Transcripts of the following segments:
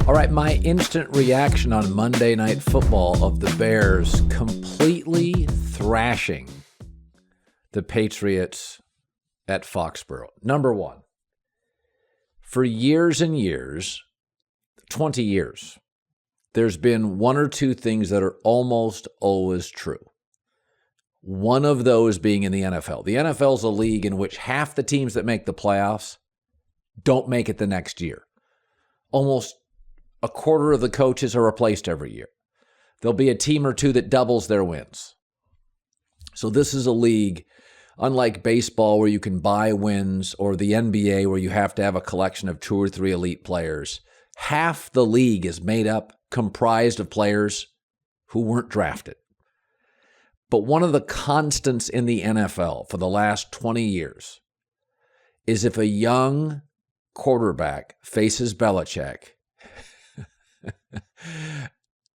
All right, my instant reaction on Monday Night Football of the Bears completely thrashing the Patriots at Foxborough. Number one, for years and years, 20 years, there's been one or two things that are almost always true. One of those being in the NFL. The NFL is a league in which half the teams that make the playoffs don't make it the next year. Almost a quarter of the coaches are replaced every year. There'll be a team or two that doubles their wins. So this is a league, unlike baseball where you can buy wins, or the NBA where you have to have a collection of 2 or 3 elite players. Half the league is comprised of players who weren't drafted. But one of the constants in the NFL for the last 20 years is if a young quarterback faces Belichick,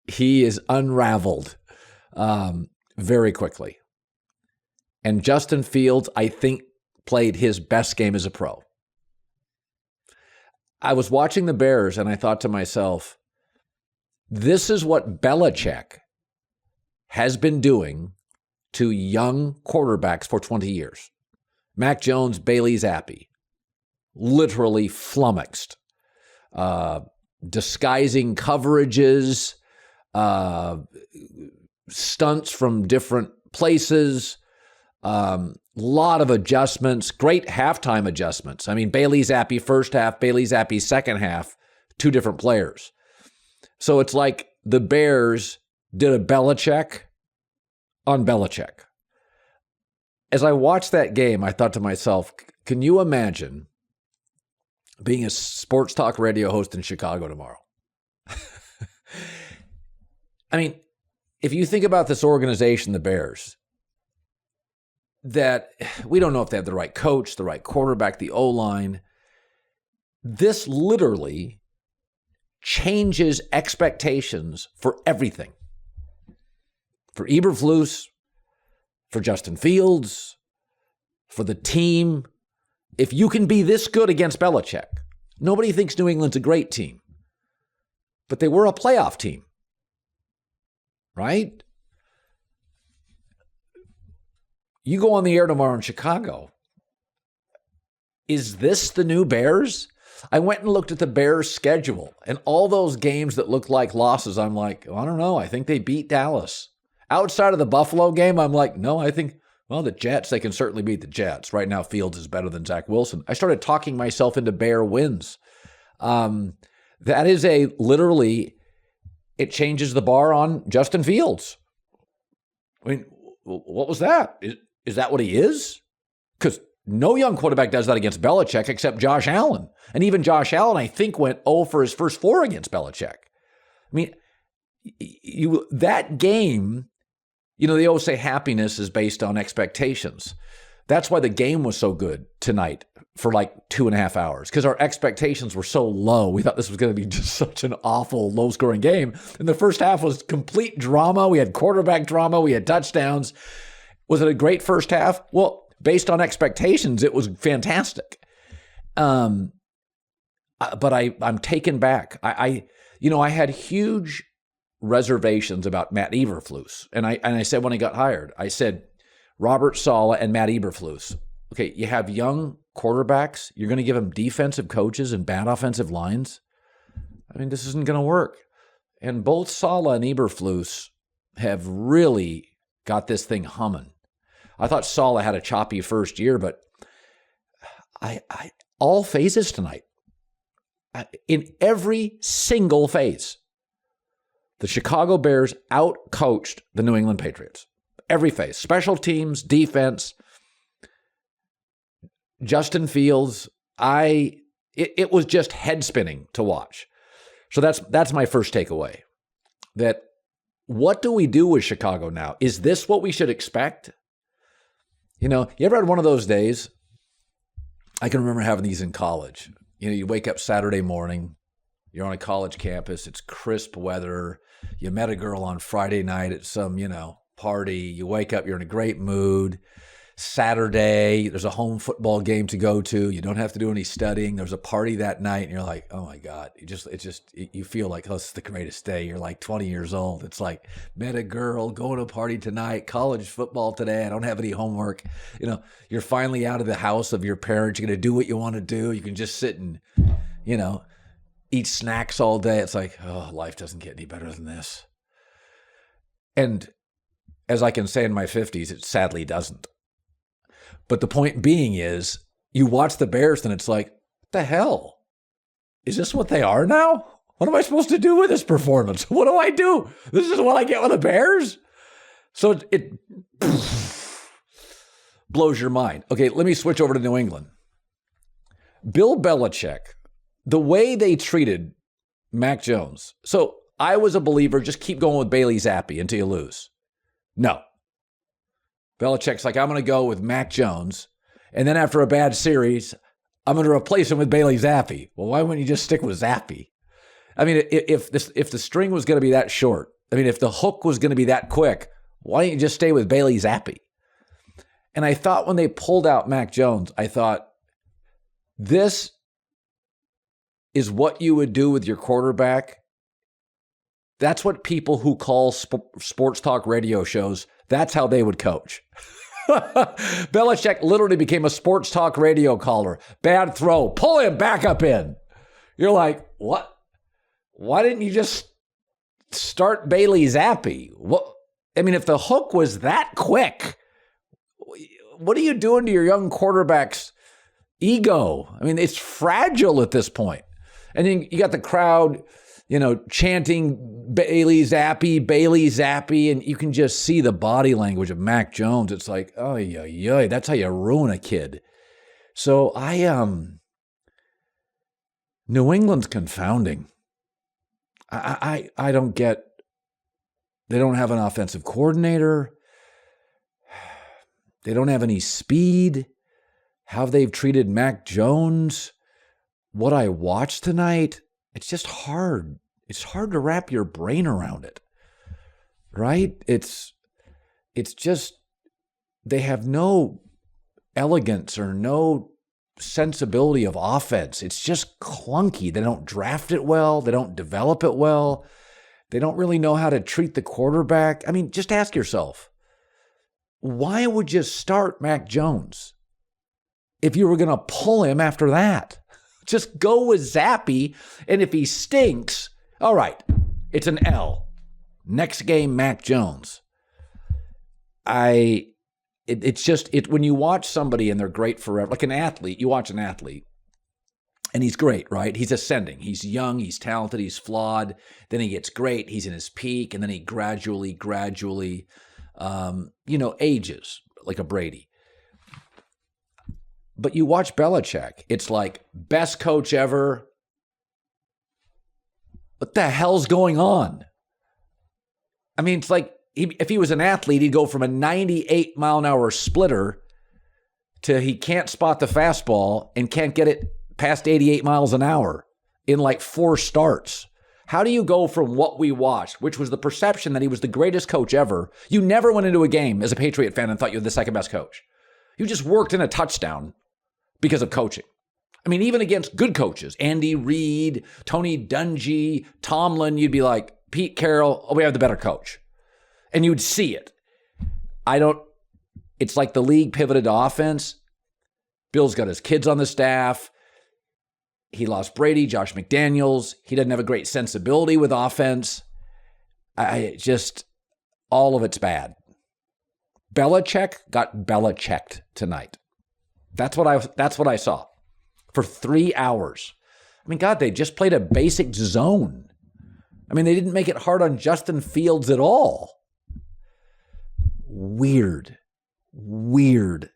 he is unraveled very quickly. And Justin Fields, I think, played his best game as a pro. I was watching the Bears and I thought to myself, this is what Belichick has been doing to young quarterbacks for 20 years. Mac Jones, Bailey Zappe, literally flummoxed. Disguising coverages, stunts from different places, lot of adjustments, great halftime adjustments. I mean, Bailey Zappe first half, Bailey Zappe second half, 2 different players. So it's like the Bears did a Belichick on Belichick. As I watched that game, I thought to myself, can you imagine being a sports talk radio host in Chicago tomorrow? I mean, if you think about this organization, the Bears, that we don't know if they have the right coach, the right quarterback, the O-line. This literally changes expectations for everything. For Eberflus, for Justin Fields, for the team. If you can be this good against Belichick, nobody thinks New England's a great team, but they were a playoff team, right? You go on the air tomorrow in Chicago. Is this the new Bears? I went and looked at the Bears' schedule, and all those games that looked like losses, I'm like, I don't know. I think they beat Dallas. Outside of the Buffalo game, I'm like, no, I think, well, the Jets, they can certainly beat the Jets. Right now, Fields is better than Zach Wilson. I started talking myself into Bear wins. That is literally, it changes the bar on Justin Fields. I mean, what was that? Is that what he is? Because no young quarterback does that against Belichick except Josh Allen. And even Josh Allen, I think, went 0 for his first 4 against Belichick. I mean, that game, they always say happiness is based on expectations. That's why the game was so good tonight for like 2.5 hours, because our expectations were so low. We thought this was going to be just such an awful, low-scoring game. And the first half was complete drama. We had quarterback drama. We had touchdowns. Was it a great first half? Well, based on expectations, it was fantastic. But I'm taken back. I had huge reservations about Matt Eberflus. And I said when he got hired, I said, Robert Saleh and Matt Eberflus. Okay, you have young quarterbacks. You're going to give them defensive coaches and bad offensive lines. I mean, this isn't going to work. And both Saleh and Eberflus have really got this thing humming. I thought Saleh had a choppy first year, but I all phases tonight. In every single phase, the Chicago Bears out-coached the New England Patriots. Every phase. Special teams, defense, Justin Fields. It was just head-spinning to watch. So that's my first takeaway. That what do we do with Chicago now? Is this what we should expect? You ever had one of those days? I can remember having these in college. You wake up Saturday morning, you're on a college campus, it's crisp weather, you met a girl on Friday night at some, party, you wake up, you're in a great mood, Saturday, there's a home football game to go to. You don't have to do any studying. There's a party that night, and you're like, oh my God. You feel like, oh, this is the greatest day. You're like 20 years old. It's like, met a girl, going to a party tonight, college football today. I don't have any homework. You're finally out of the house of your parents. You're going to do what you want to do. You can just sit and, eat snacks all day. It's like, oh, life doesn't get any better than this. And as I can say in my 50s, it sadly doesn't. But the point being is, you watch the Bears and it's like, what the hell? Is this what they are now? What am I supposed to do with this performance? What do I do? This is what I get with the Bears? So it blows your mind. Okay, let me switch over to New England. Bill Belichick, the way they treated Mac Jones. So I was a believer, just keep going with Bailey Zappe until you lose. No. Belichick's like, I'm going to go with Mac Jones, and then after a bad series, I'm going to replace him with Bailey Zappe. Well, why wouldn't you just stick with Zappe? I mean, if the string was going to be that short, if the hook was going to be that quick, why don't you just stay with Bailey Zappe? And I thought when they pulled out Mac Jones, I thought, this is what you would do with your quarterback. That's what people who call sports talk radio shows, that's how they would coach. Belichick literally became a sports talk radio caller. Bad throw. Pull him back up in. You're like, what? Why didn't you just start Bailey Zappe? If the hook was that quick, what are you doing to your young quarterback's ego? It's fragile at this point. And then you got the crowd, chanting Bailey Zappe, and you can just see the body language of Mac Jones. It's like, oh, yeah, that's how you ruin a kid. So New England's confounding. I don't get, they don't have an offensive coordinator. They don't have any speed. How they've treated Mac Jones. What I watched tonight, it's just hard. It's hard to wrap your brain around it, right? It's just, they have no elegance or no sensibility of offense. It's just clunky. They don't draft it well. They don't develop it well. They don't really know how to treat the quarterback. Just ask yourself, why would you start Mac Jones if you were going to pull him after that? Just go with Zappe, and if he stinks, all right, it's an L. Next game, Mac Jones. It's just when you watch somebody and they're great forever, like an athlete, you watch an athlete, and he's great, right? He's ascending. He's young, he's talented, he's flawed. Then he gets great, he's in his peak, and then he gradually, ages like a Brady. But you watch Belichick, it's like, best coach ever. What the hell's going on? It's like, if he was an athlete, he'd go from a 98-mile-an-hour splitter to he can't spot the fastball and can't get it past 88 miles an hour in like 4 starts. How do you go from what we watched, which was the perception that he was the greatest coach ever? You never went into a game as a Patriot fan and thought you were the second best coach. You just worked in a touchdown because of coaching. Even against good coaches, Andy Reid, Tony Dungy, Tomlin, you'd be like, Pete Carroll, we have the better coach. And you'd see it. It's like the league pivoted to offense. Bill's got his kids on the staff. He lost Brady, Josh McDaniels. He doesn't have a great sensibility with offense. All of it's bad. Belichick got Belichicked tonight. That's what I saw for 3 hours. God, they just played a basic zone. They didn't make it hard on Justin Fields at all. Weird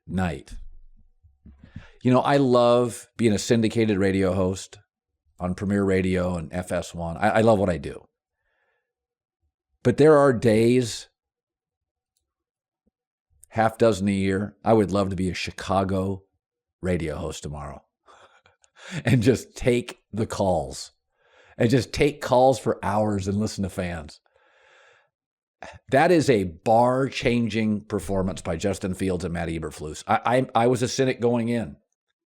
night. I love being a syndicated radio host on Premier Radio and FS1. I love what I do. But there are days, half dozen a year, I would love to be a Chicago radio host tomorrow and just take the calls and just take calls for hours and listen to fans. That is a bar-changing performance by Justin Fields and Matt Eberflus. I was a cynic going in.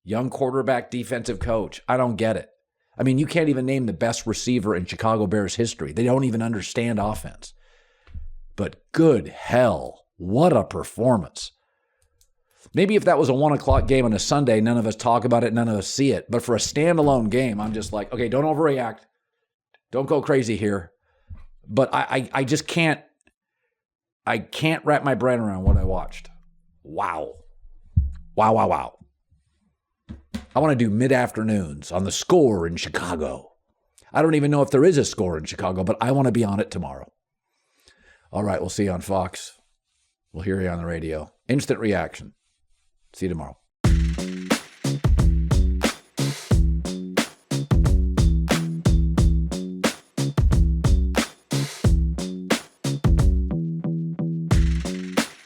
Young quarterback, defensive coach. I don't get it. I mean, you can't even name the best receiver in Chicago Bears history. They don't even understand offense. But good hell, what a performance. Maybe if that was a 1 o'clock game on a Sunday, none of us talk about it, none of us see it. But for a standalone game, I'm just like, okay, don't overreact. Don't go crazy here. But I just can't wrap my brain around what I watched. Wow. Wow. I want to do mid-afternoons on the Score in Chicago. I don't even know if there is a Score in Chicago, but I want to be on it tomorrow. All right, we'll see you on Fox. We'll hear you on the radio. Instant reaction. See you tomorrow.